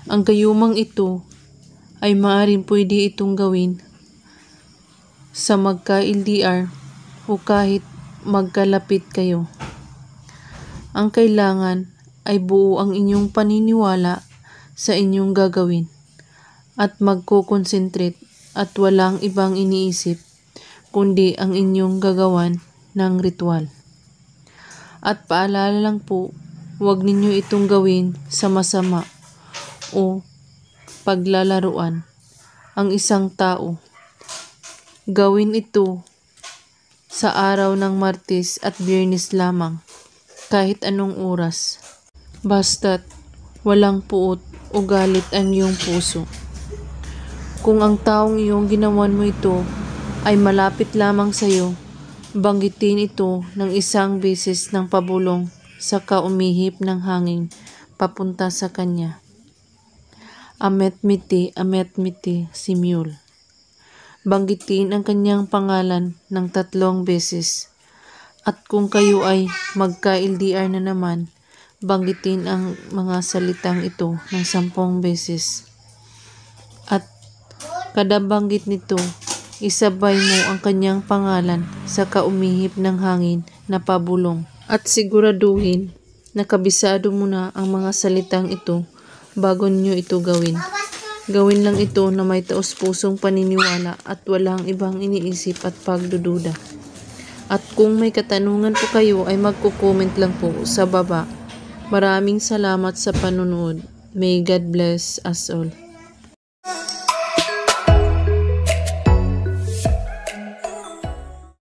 Ang gayumang ito ay maaaring pwede itong gawin sa magka-LDR o kahit magkalapit kayo. Ang kailangan ay buo ang inyong paniniwala sa inyong gagawin at magko-concentrate at walang ibang iniisip kundi ang inyong gagawan ng ritual. At paalala lang po, huwag ninyo itong gawin sa masama o paglalaruan ang isang tao. Gawin ito sa araw ng Martes at Biyernes lamang, kahit anong oras. Basta't walang puot o galit ang iyong puso. Kung ang taong iyong ginawan mo ito ay malapit lamang sa iyo, banggitin ito ng 1 beses ng pabulong saka umihip ng hangin papunta sa kanya. Amet miti simyul. Banggitin ang kanyang pangalan ng 3 beses. At kung kayo ay magka-LDR na naman, banggitin ang mga salitang ito ng 10 beses. At kada banggit nito, isabay mo ang kanyang pangalan sa kaumihip ng hangin na pabulong. At siguraduhin na kabisado mo na ang mga salitang ito bago niyo ito gawin. Gawin lang ito na may taos-pusong paniniwala at walang ibang iniisip at pagdududa. At kung may katanungan po kayo ay magko-comment lang po sa baba. Maraming salamat sa panonood. May God bless us all.